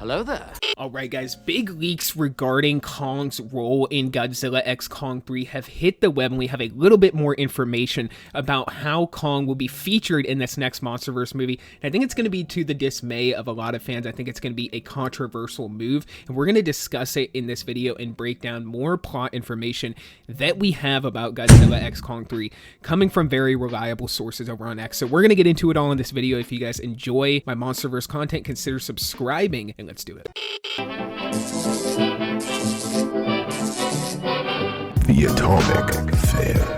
Hello there. Alright guys, big leaks regarding Kong's role in Godzilla x Kong 3 have hit the web, and we have a little bit more information about how Kong will be featured in this next MonsterVerse movie. And I think it's going to be to the dismay of a lot of fans. I think it's going to be a controversial move, and we're going to discuss it in this video and break down more plot information that we have about Godzilla x Kong 3 coming from very reliable sources over on X. So we're going to get into it all in this video. If you guys enjoy my MonsterVerse content, consider subscribing, and let's do it. The Atomic Fair.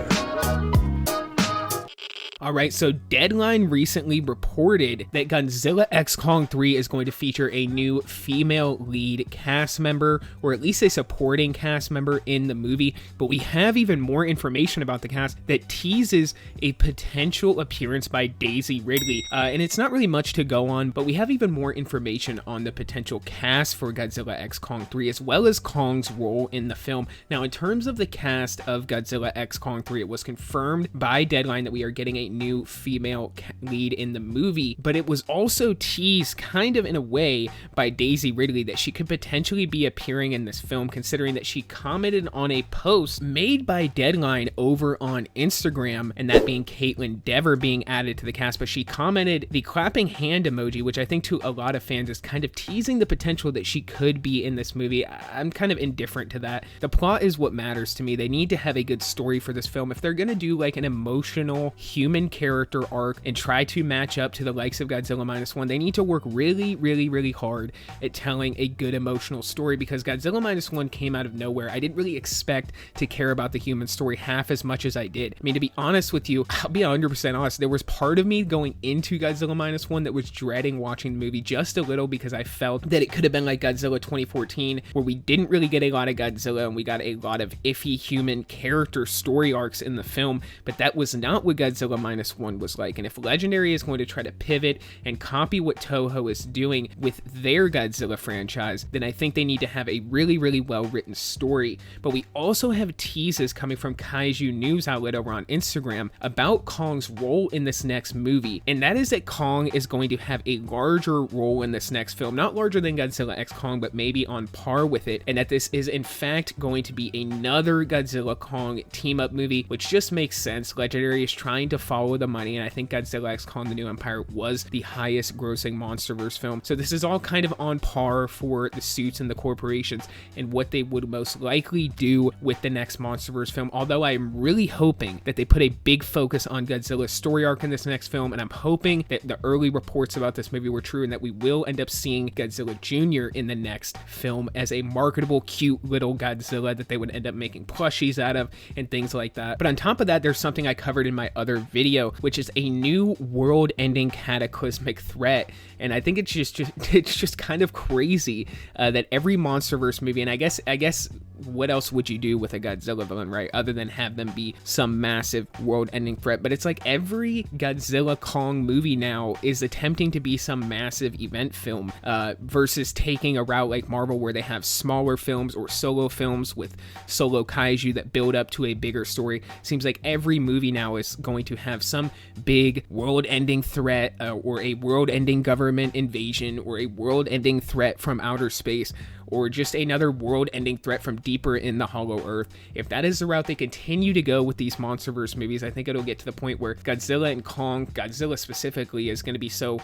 Alright, so Deadline recently reported that Godzilla x Kong 3 is going to feature a new female lead cast member, or at least a supporting cast member in the movie, but we have even more information about the cast that teases a potential appearance by Daisy Ridley, and it's not really much to go on, but we have even more information on the potential cast for Godzilla x Kong 3, as well as Kong's role in the film. Now, in terms of the cast of Godzilla x Kong 3, it was confirmed by Deadline that we are getting a new female lead in the movie, but it was also teased kind of in a way by Daisy Ridley that she could potentially be appearing in this film, considering that she commented on a post made by Deadline over on Instagram, and that being Caitlin Dever being added to the cast. But she commented the clapping hand emoji, which I think to a lot of fans is kind of teasing the potential that she could be in this movie. I'm kind of indifferent to that. The plot is what matters to me. They need to have a good story for this film. If they're gonna do like an emotional human character arc and try to match up to the likes of Godzilla -1, they need to work really hard at telling a good emotional story, because Godzilla -1 came out of nowhere. I didn't really expect to care about the human story half as much as I did. I mean, to be honest with you, I'll be 100% honest, there was part of me going into Godzilla -1 that was dreading watching the movie just a little, because I felt that it could have been like Godzilla 2014, where we didn't really get a lot of Godzilla and we got a lot of iffy human character story arcs in the film, but that was not what Godzilla -1 was like. And if Legendary is going to try to pivot and copy what Toho is doing with their Godzilla franchise, then I think they need to have a really well written story. But we also have teases coming from Kaiju news outlet over on Instagram about Kong's role in this next movie, and that is that Kong is going to have a larger role in this next film, not larger than Godzilla x Kong, but maybe on par with it, and that this is in fact going to be another Godzilla Kong team up movie, which just makes sense. Legendary is trying to follow the money, and I think Godzilla x Kong: The New Empire was the highest grossing MonsterVerse film. So this is all kind of on par for the suits and the corporations and what they would most likely do with the next MonsterVerse film, although I'm really hoping that they put a big focus on Godzilla's story arc in this next film, and I'm hoping that the early reports about this movie were true and that we will end up seeing Godzilla Jr. in the next film as a marketable, cute little Godzilla that they would end up making plushies out of and things like that. But on top of that, there's something I covered in my other video, which is a new world-ending cataclysmic threat, and I think it's just kind of crazy that every MonsterVerse movie, and I guess what else would you do with a Godzilla villain, right, other than have them be some massive world-ending threat? But it's like every Godzilla Kong movie now is attempting to be some massive event film, versus taking a route like Marvel where they have smaller films or solo films with solo kaiju that build up to a bigger story. Seems like every movie now is going to have some big world-ending threat, or a world-ending government invasion, or a world-ending threat from outer space, or just another world-ending threat from deeper in the hollow earth. If that is the route they continue to go with these MonsterVerse movies, I think it'll get to the point where Godzilla and Kong, Godzilla specifically, is going to be so,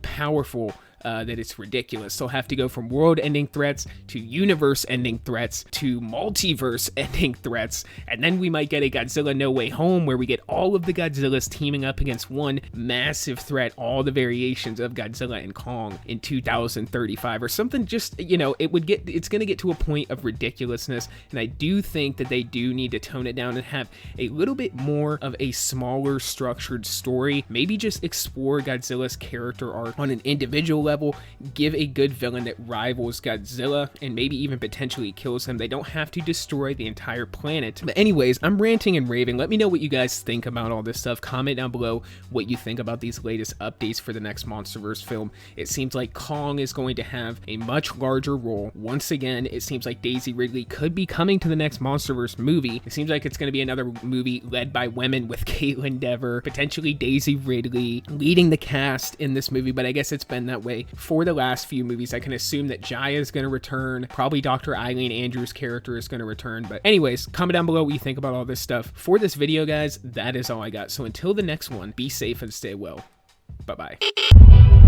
powerful that it's ridiculous. They'll have to go from world-ending threats to universe-ending threats to multiverse-ending threats, and then we might get a Godzilla No Way Home where we get all of the Godzillas teaming up against one massive threat, all the variations of Godzilla and Kong in 2035 or something. Just, it's going to get to a point of ridiculousness, and I do think that they do need to tone it down and have a little bit more of a smaller structured story. Maybe just explore Godzilla's character arc on an individual level, give a good villain that rivals Godzilla and maybe even potentially kills him. They don't have to destroy the entire planet. But anyways, I'm ranting and raving. Let me know what you guys think about all this stuff. Comment down below what you think about these latest updates for the next MonsterVerse film. It seems like Kong is going to have a much larger role. Once again, it seems like Daisy Ridley could be coming to the next MonsterVerse movie. It seems like it's going to be another movie led by women with Caitlin Dever, potentially Daisy Ridley leading the cast in this movie, but I guess it's been that way say for the last few movies. I can assume that Jaya is going to return. Probably Dr. Eileen Andrews' character is going to return. But anyways, comment down below what you think about all this stuff. For this video, guys, that is all I got. So until the next one, be safe and stay well. Bye-bye.